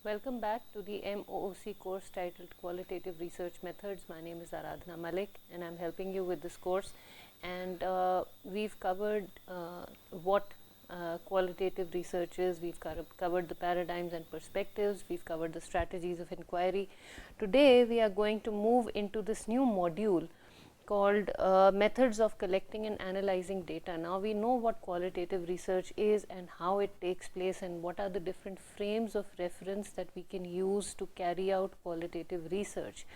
Welcome back to the MOOC course titled Qualitative Research Methods. My name is Aradhana Malik and I'm helping you with this course. And we've covered what qualitative research is, we've covered the paradigms and perspectives, we've covered the strategies of inquiry. Today we are going to move into this new module called methods of collecting and analyzing data. Now we know what qualitative research is and how it takes place and what are the different frames of reference that we can use to carry out qualitative research.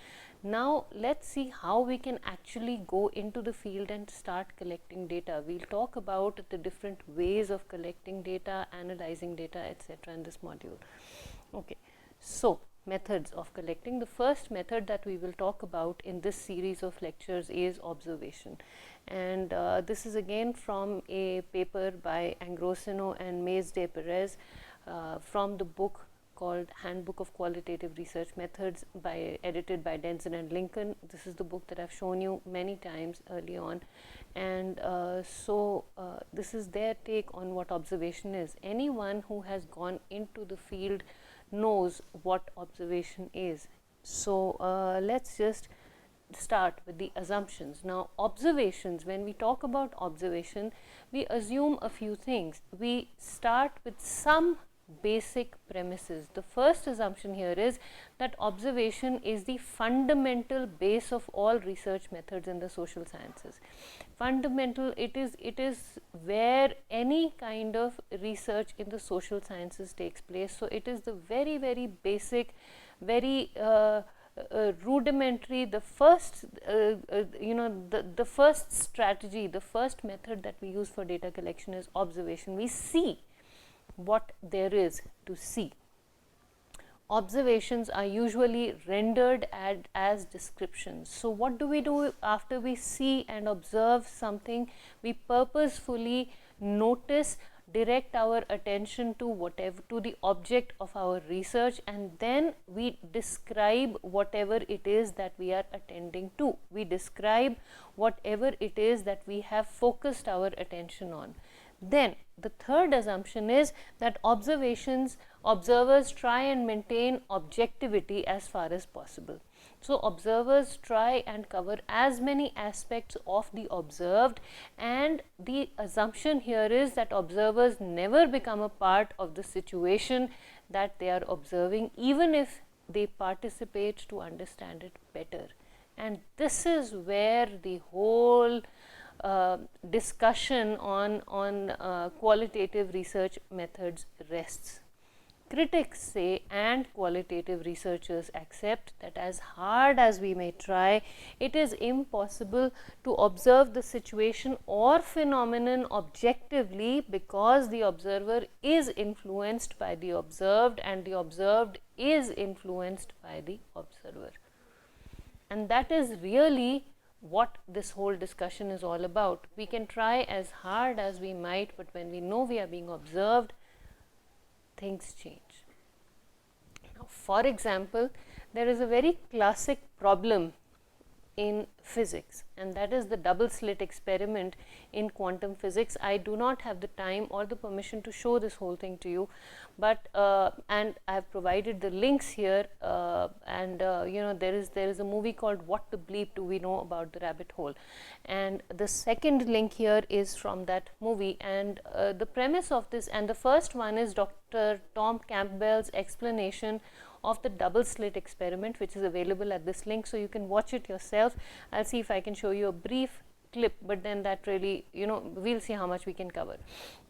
Now let's see how we can actually go into the field and start collecting data. We'll talk about the different ways of collecting data, analyzing data, etc. in this module. Okay, so methods of collecting. The first method that we will talk about in this series of lectures is observation, and this is again from a paper by Angrosino and Mays de Perez from the book called Handbook of Qualitative Research Methods edited by Denson and Lincoln. This is the book that I've shown you many times early on, and this is their take on what observation is. Anyone who has gone into the field knows what observation is. So let's just start with the assumptions. Now observations, when we talk about observation, we assume a few things. We start with some basic premises. The first assumption here is that observation is the fundamental base of all research methods in the social sciences. Fundamental, it is where any kind of research in the social sciences takes place. So it is the very basic, very rudimentary, the first the first strategy, the first method that we use for data collection is observation. We see what there is to see. Observations are usually rendered as descriptions. So what do we do after we see and observe something? We purposefully notice, direct our attention to the object of our research, and then we describe whatever it is that we are attending to. We describe whatever it is that we have focused our attention on. Then the third assumption is that observers try and maintain objectivity as far as possible. So observers try and cover as many aspects of the observed, and the assumption here is that observers never become a part of the situation that they are observing, even if they participate to understand it better. And this is where the whole discussion on qualitative research methods rests. Critics say, and qualitative researchers accept, that as hard as we may try, it is impossible to observe the situation or phenomenon objectively, because the observer is influenced by the observed and the observed is influenced by the observer. And that is really what this whole discussion is all about. We can try as hard as we might, but when we know we are being observed, things change. Now, for example, there is a very classic problem in physics, and that is the double slit experiment in quantum physics. I do not have the time or the permission to show this whole thing to you, but and I have provided the links here, there is a movie called What the Bleep Do We Know About the Rabbit Hole, and the second link here is from that movie. And the premise of this, and the first one is Dr. Tom Campbell's explanation of the double slit experiment, which is available at this link, so you can watch it yourself. I'll see if I can show you a brief clip, but then that really, we'll see how much we can cover.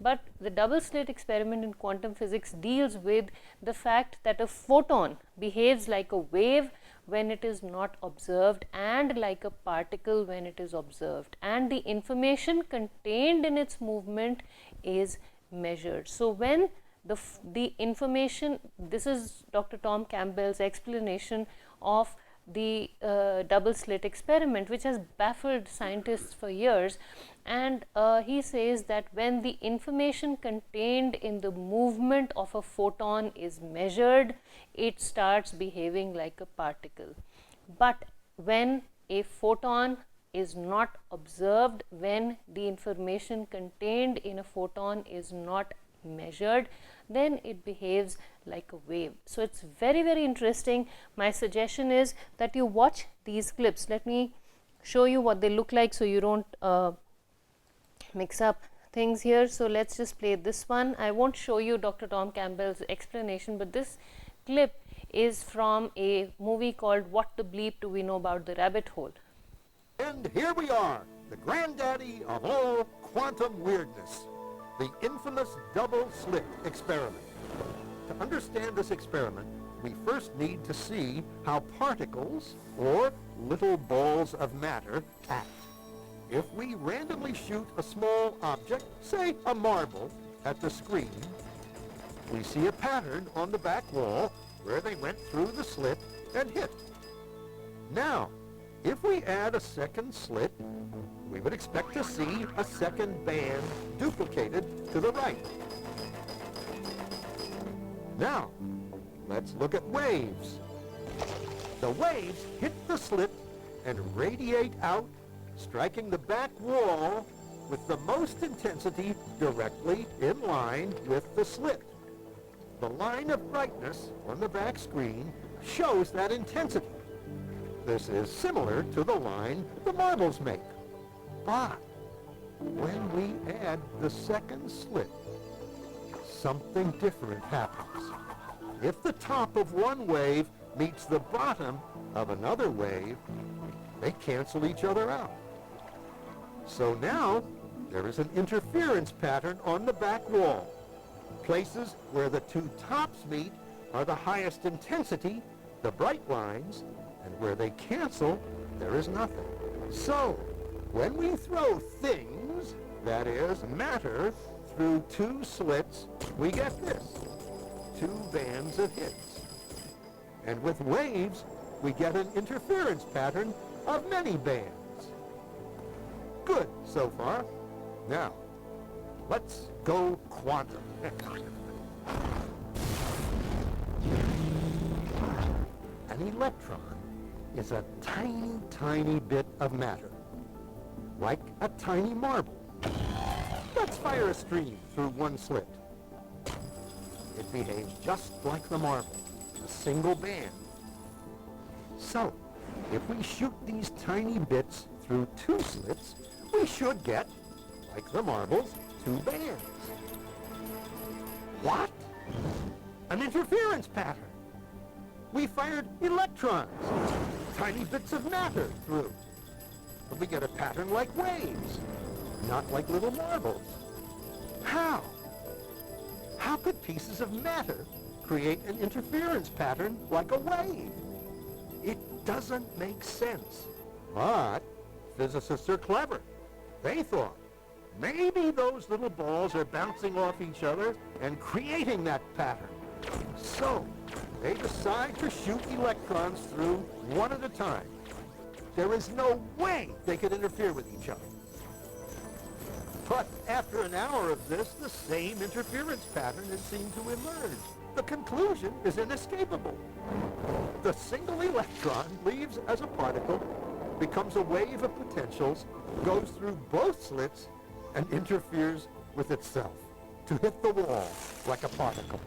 But the double slit experiment in quantum physics deals with the fact that a photon behaves like a wave when it is not observed, and like a particle when it is observed, and the information contained in its movement is measured. So when the information, this is Dr. Tom Campbell's explanation of the double slit experiment, which has baffled scientists for years, and he says that when the information contained in the movement of a photon is measured, it starts behaving like a particle. But when a photon is not observed, when the information contained in a photon is not measured, then it behaves like a wave. So it's very, very interesting. My suggestion is that you watch these clips. Let me show you what they look like so you don't mix up things here. So let's just play this one. I won't show you Dr. Tom Campbell's explanation, but this clip is from a movie called What the Bleep Do We Know About the Rabbit Hole? And here we are, the granddaddy of all quantum weirdness, the infamous double slit experiment. To understand this experiment, we first need to see how particles, or little balls of matter, act. If we randomly shoot a small object, say a marble, at the screen, we see a pattern on the back wall where they went through the slit and hit. Now, if we add a second slit, we would expect to see a second band duplicated to the right. Now, let's look at waves. The waves hit the slit and radiate out, striking the back wall with the most intensity directly in line with the slit. The line of brightness on the back screen shows that intensity. This is similar to the line the marbles make. But when we add the second slit, something different happens. If the top of one wave meets the bottom of another wave, they cancel each other out. So now there is an interference pattern on the back wall. Places where the two tops meet are the highest intensity, the bright lines, and where they cancel, there is nothing. So, when we throw things, that is, matter, through two slits, we get this, two bands of hits. And with waves, we get an interference pattern of many bands. Good so far. Now, let's go quantum. An electron is a tiny, tiny bit of matter, like a tiny marble. Let's fire a stream through one slit. It behaves just like the marble, a single band. So, if we shoot these tiny bits through two slits, we should get, like the marbles, two bands. What? An interference pattern. We fired electrons, tiny bits of matter, through. But we get a pattern like waves, not like little marbles. How? How could pieces of matter create an interference pattern like a wave? It doesn't make sense. But physicists are clever. They thought, maybe those little balls are bouncing off each other and creating that pattern. So, they decide to shoot electrons through one at a time. There is no way they could interfere with each other. But after an hour of this, the same interference pattern has seemed to emerge. The conclusion is inescapable. The single electron leaves as a particle, becomes a wave of potentials, goes through both slits, and interferes with itself to hit the wall like a particle.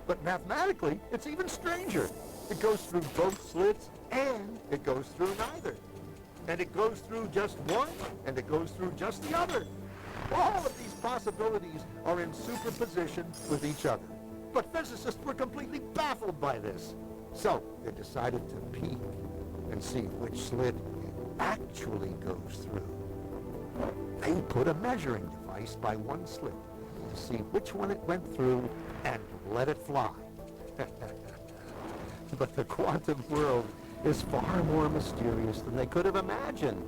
But mathematically, it's even stranger. It goes through both slits, and it goes through neither. And it goes through just one, and it goes through just the other. All of these possibilities are in superposition with each other. But physicists were completely baffled by this. So they decided to peek and see which slit it actually goes through. They put a measuring device by one slit to see which one it went through and let it fly. But the quantum world is far more mysterious than they could have imagined.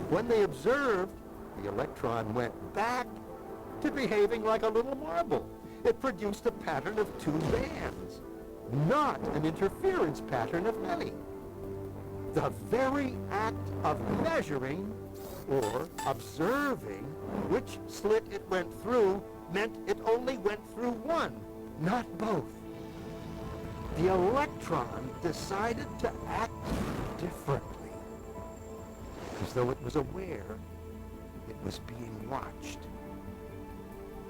When they observed, the electron went back to behaving like a little marble. It produced a pattern of two bands, not an interference pattern of many. The very act of measuring or observing which slit it went through meant it only went through one, not both. The electron decided to act differently, as though it was aware it was being watched.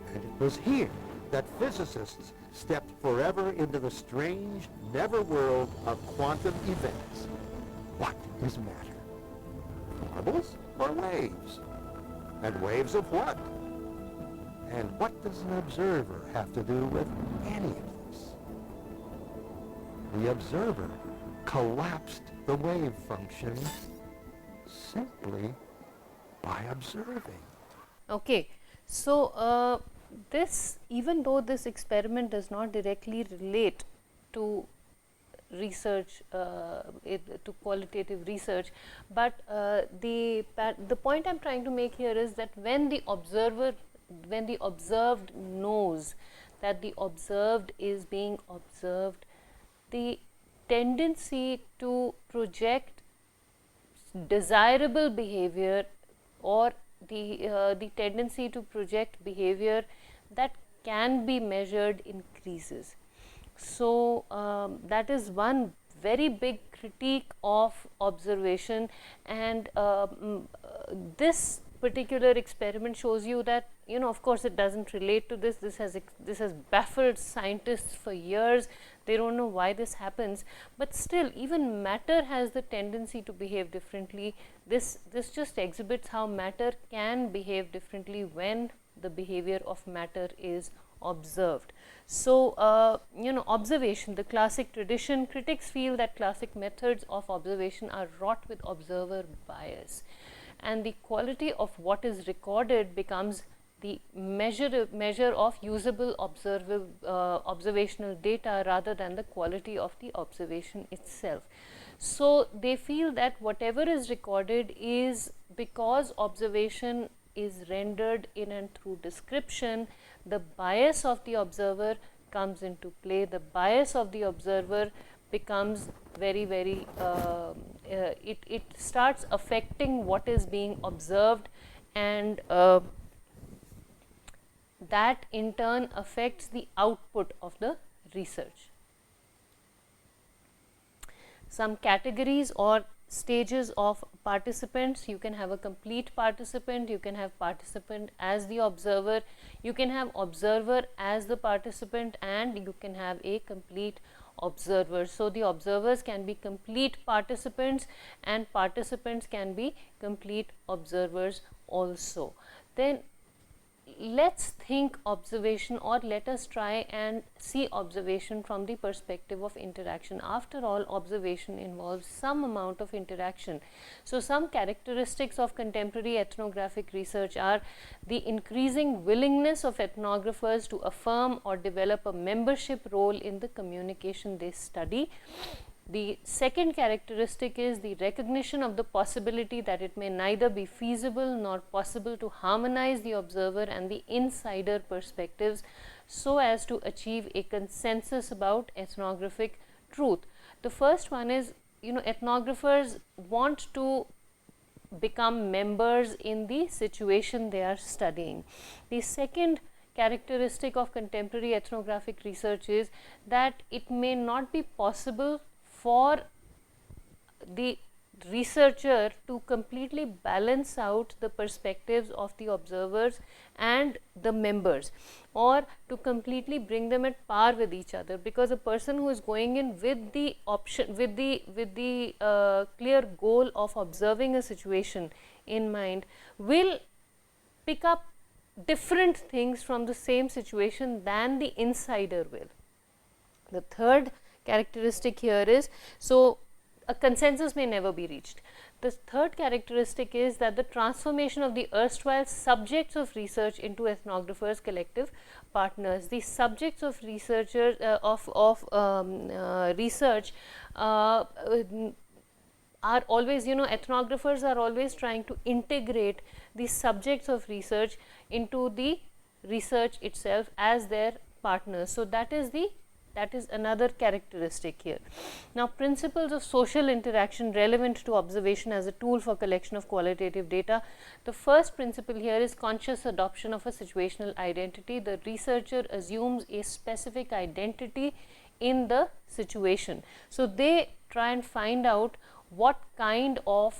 And it was here that physicists stepped forever into the strange nether-world of quantum events. What is matter? Marbles or waves? And waves of what? And what does an observer have to do with any of this? The observer collapsed the wave function simply by observing. Okay, so this, even though this experiment does not directly relate to research, to qualitative research, but the point I'm trying to make here is that when the observed knows that the observed is being observed, the tendency to project desirable behavior, or the tendency to project behavior that can be measured, increases. So that is one very big critique of observation, and this particular experiment shows you that, you know, of course it doesn't relate to this. This has baffled scientists for years. They don't know why this happens, but still, even matter has the tendency to behave differently. This just exhibits how matter can behave differently when the behavior of matter is observed. So you know, observation, the classic tradition, critics feel that classic methods of observation are wrought with observer bias, and the quality of what is recorded becomes the measure of usable observational data rather than the quality of the observation itself. So they feel that whatever is recorded is, because observation is rendered in and through description, the bias of the observer comes into play. The bias of the observer becomes very it starts affecting what is being observed, and that in turn affects the output of the research. Some categories or stages of participants: you can have a complete participant, you can have participant as the observer, you can have observer as the participant, and you can have a complete observer. So the observers can be complete participants and participants can be complete observers also. Then let's think observation, or let us try and see observation from the perspective of interaction. After all, observation involves some amount of interaction. So some characteristics of contemporary ethnographic research are the increasing willingness of ethnographers to affirm or develop a membership role in the communication they study. The second characteristic is the recognition of the possibility that it may neither be feasible nor possible to harmonize the observer and the insider perspectives so as to achieve a consensus about ethnographic truth. The first one is, you know, ethnographers want to become members in the situation they are studying. The second characteristic of contemporary ethnographic research is that it may not be possible for the researcher to completely balance out the perspectives of the observers and the members, or to completely bring them at par with each other, because a person who is going in with the option, with the clear goal of observing a situation in mind, will pick up different things from the same situation than the insider will. The third characteristic here is, so a consensus may never be reached. The third characteristic is that the transformation of the erstwhile subjects of research into ethnographers' collective partners. The subjects of researchers research are always, you know, ethnographers are always trying to integrate the subjects of research into the research itself as their partners. So that is another characteristic here. Now, principles of social interaction relevant to observation as a tool for collection of qualitative data. The first principle here is conscious adoption of a situational identity. The researcher assumes a specific identity in the situation. So they try and find out what kind of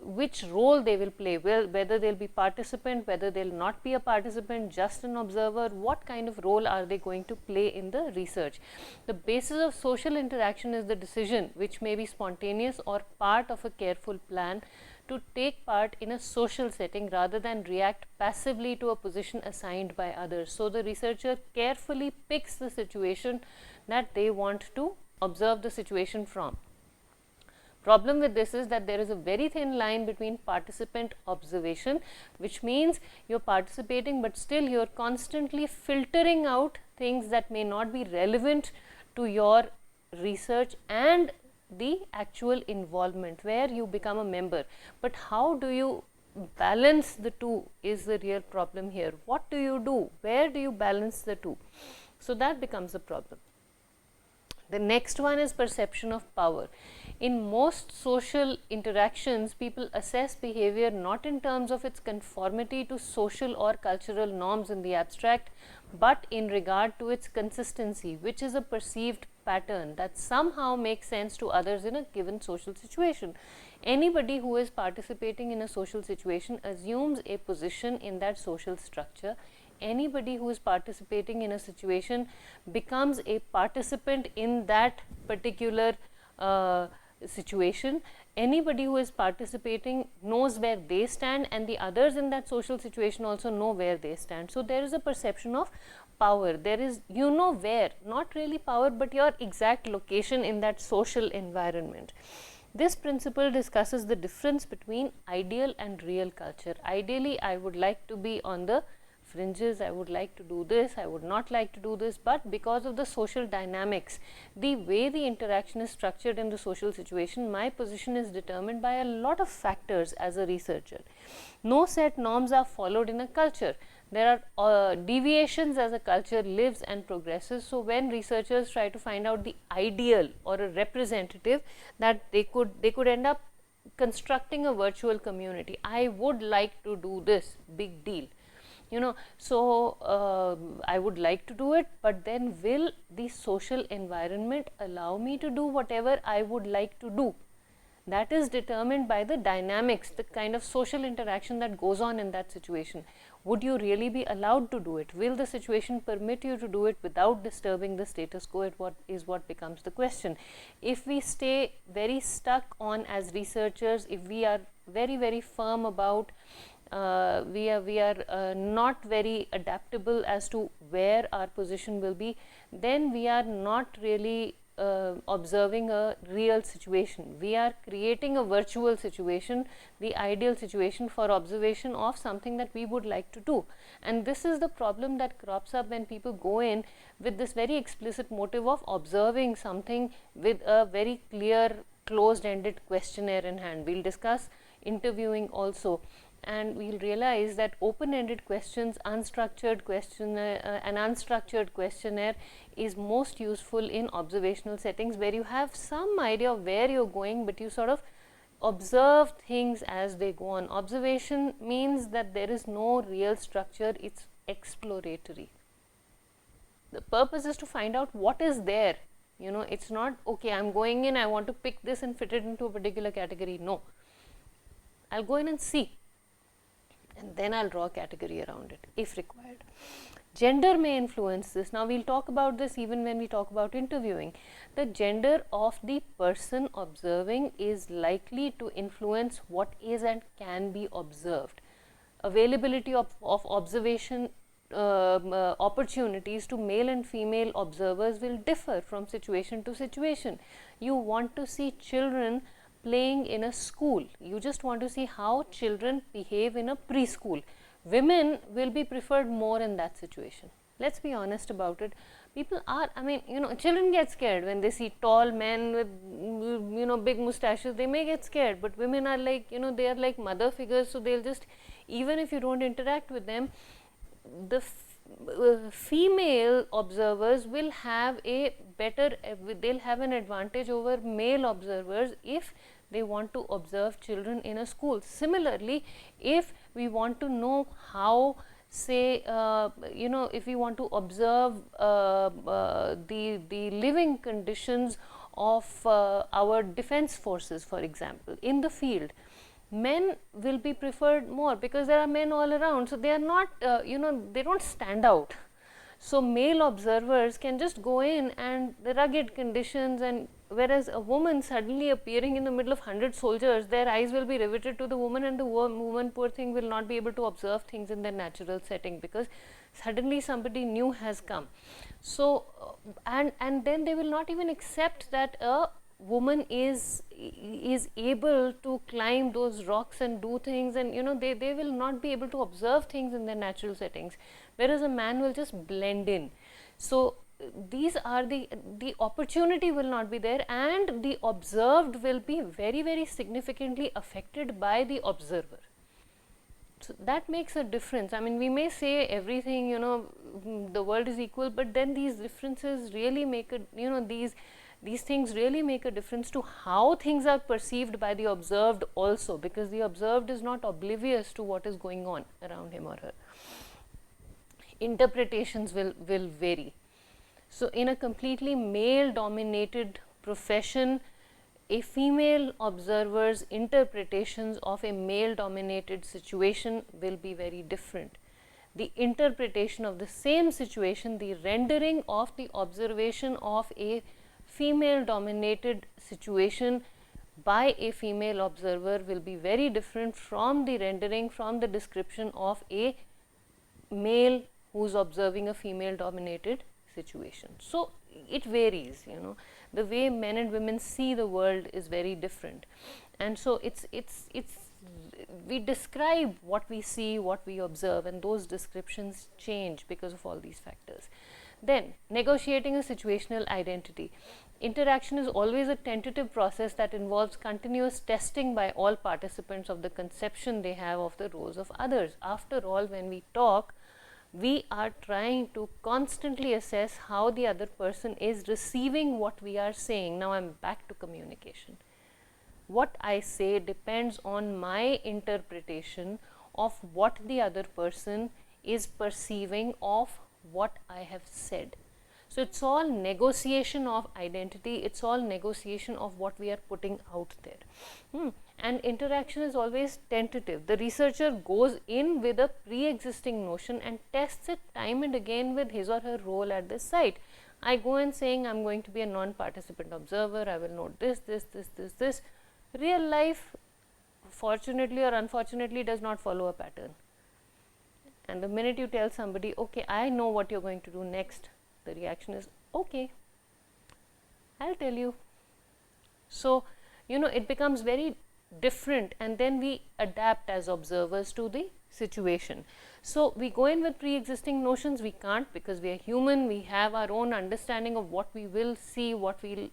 which role they will play, whether they'll be participant, whether they'll not be a participant, just an observer, what kind of role are they going to play in the research. The basis of social interaction is the decision, which may be spontaneous or part of a careful plan, to take part in a social setting rather than react passively to a position assigned by others. So the researcher carefully picks the situation that they want to observe the situation from. Problem with this is that there is a very thin line between participant observation, which means you're participating but still you're constantly filtering out things that may not be relevant to your research, and the actual involvement where you become a member. But how do you balance the two is the real problem here. What do you do? Where do you balance the two? So that becomes a problem. The next one is perception of power. In most social interactions, people assess behavior not in terms of its conformity to social or cultural norms in the abstract, but in regard to its consistency, which is a perceived pattern that somehow makes sense to others in a given social situation. Anybody who is participating in a social situation assumes a position in that social structure. Anybody who is participating in a situation becomes a participant in that particular situation. Anybody who is participating knows where they stand, and the others in that social situation also know where they stand. So there is a perception of power. There is, you know where, not really power, but your exact location in that social environment. This principle discusses the difference between ideal and real culture. Ideally, I would like to be on the fringes, I would like to do this, I would not like to do this, but because of the social dynamics, the way the interaction is structured in the social situation, my position is determined by a lot of factors as a researcher. No set norms are followed in a culture. There are deviations as a culture lives and progresses. So when researchers try to find out the ideal or a representative, that they could end up constructing a virtual community. I would like to do this, big deal. So I would like to do it, but then will the social environment allow me to do whatever I would like to do? That is determined by the dynamics, the kind of social interaction that goes on in that situation. Would you really be allowed to do it? Will the situation permit you to do it without disturbing the status quo? What becomes the question. If we stay very stuck on, as researchers, if we are very, very firm about we are not very adaptable as to where our position will be, then we are not really observing a real situation. We are creating a virtual situation, the ideal situation for observation of something that we would like to do. And this is the problem that crops up when people go in with this very explicit motive of observing something with a very clear closed-ended questionnaire in hand. We'll discuss interviewing also, and we'll realize that open-ended questions, an unstructured questionnaire is most useful in observational settings, where you have some idea of where you're going, but you sort of observe things as they go on. Observation means that there is no real structure, it's exploratory. The purpose is to find out what is there. It's not, okay, I'm going in, I want to pick this and fit it into a particular category. No, I'll go in and see, and then I'll draw a category around it if required. Gender may influence this. Now we'll talk about this even when we talk about interviewing. The gender of the person observing is likely to influence what is and can be observed. Availability of observation opportunities to male and female observers will differ from situation to situation. You want to see children playing in a school, you just want to see how children behave in a preschool. Women will be preferred more in that situation. Let's be honest about it. People are, children get scared when they see tall men with, big mustaches. They may get scared, but women are like, they are like mother figures, so they'll just, even if you don't interact with them, the female observers will have a better, they'll have an advantage over male observers if they want to observe children in a school. Similarly, if we want to know how, say, if we want to observe the living conditions of our defense forces, for example, in the field, men will be preferred more because there are men all around. So they are not, they don't stand out. So male observers can just go in and the rugged conditions, and whereas a woman suddenly appearing in the middle of 100 soldiers, their eyes will be riveted to the woman, and the woman, poor thing, will not be able to observe things in their natural setting because suddenly somebody new has come. So and then they will not even accept that a woman is able to climb those rocks and do things, and they will not be able to observe things in their natural settings, whereas a man will just blend in. So these are the opportunity will not be there, and the observed will be very, very significantly affected by the observer. So that makes a difference. I mean, we may say everything, the world is equal, but then these differences really make a, these things really make a difference to how things are perceived by the observed also, because the observed is not oblivious to what is going on around him or her. Interpretations will vary. So in a completely male dominated profession, a female observer's interpretations of a male dominated situation will be very different. The interpretation of the same situation, the rendering of the observation of a female dominated situation by a female observer will be very different from the rendering, from the description of a male who is observing a female dominated situation. So it varies, the way men and women see the world is very different, and so it's we describe what we see, what we observe, and those descriptions change because of all these factors. Then negotiating a situational identity. Interaction is always a tentative process that involves continuous testing by all participants of the conception they have of the roles of others. After all, when we talk, we are trying to constantly assess how the other person is receiving what we are saying. Now I'm back to communication. What I say depends on my interpretation of what the other person is perceiving of what I have said. So it's all negotiation of identity, it's all negotiation of what we are putting out there. And interaction is always tentative. The researcher goes in with a pre-existing notion and tests it time and again with his or her role at the site. I go in saying I'm going to be a non-participant observer, I will note this. Real life, fortunately or unfortunately, does not follow a pattern. And the minute you tell somebody, okay, I know what you're going to do next, the reaction is, okay, I'll tell you. So, it becomes very different, and then we adapt as observers to the situation. So we go in with pre-existing notions. We can't, because we are human, we have our own understanding of what we will see, what we'll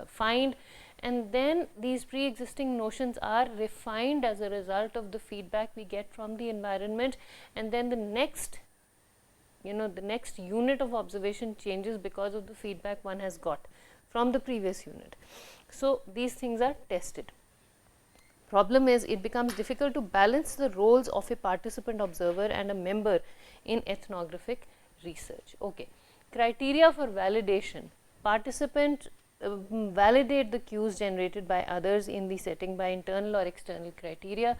find, and then these pre-existing notions are refined as a result of the feedback we get from the environment, and then the next unit of observation changes because of the feedback one has got from the previous unit. So these things are tested. Problem is, it becomes difficult to balance the roles of a participant observer and a member in ethnographic research. Okay, criteria for validation. Participant validate the cues generated by others in the setting by internal or external criteria.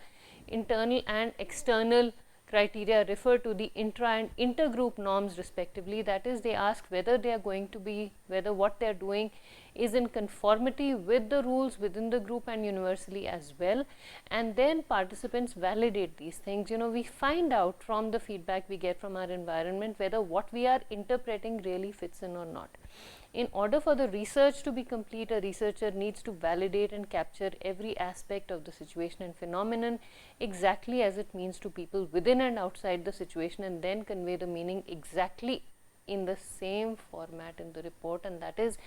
Internal and external criteria refer to the intra and intergroup norms respectively. That is, they ask whether they are going to be, whether what they are doing is in conformity with the rules within the group and universally as well. And then participants validate these things. We find out from the feedback we get from our environment whether what we are interpreting really fits in or not. In order for the research to be complete, a researcher needs to validate and capture every aspect of the situation and phenomenon exactly as it means to people within and outside the situation, and then convey the meaning exactly in the same format in the report. And that is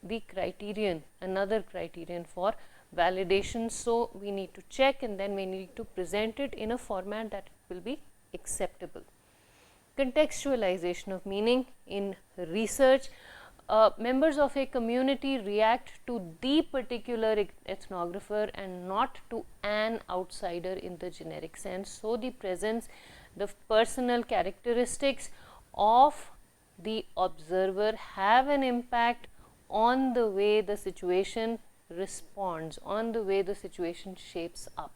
the criterion, another criterion for validation. So we need to check, and then we need to present it in a format that will be acceptable. Contextualization of meaning in research. Members of a community react to the particular ethnographer and not to an outsider in the generic sense. So the presence, the personal characteristics of the observer have an impact on the way the situation responds, on the way the situation shapes up.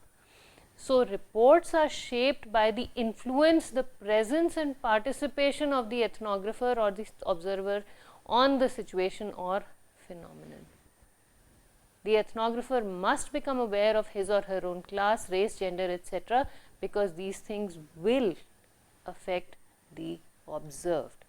So, reports are shaped by the influence, the presence and participation of the ethnographer or the observer on the situation or phenomenon. The ethnographer must become aware of his or her own class, race, gender, etc., because these things will affect the observed.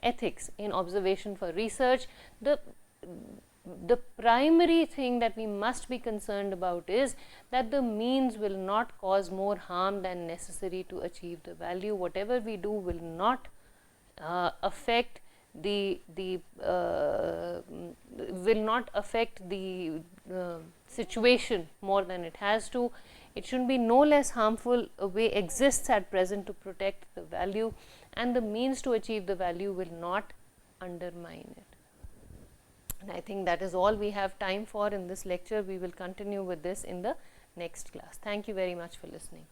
Ethics in observation for research. The primary thing that we must be concerned about is that the means will not cause more harm than necessary to achieve the value. Whatever we do will not affect the situation more than it has to. It should be no less harmful. A way exists at present to protect the value, and the means to achieve the value will not undermine it. And I think that is all we have time for in this lecture. We will continue with this in the next class. Thank you very much for listening.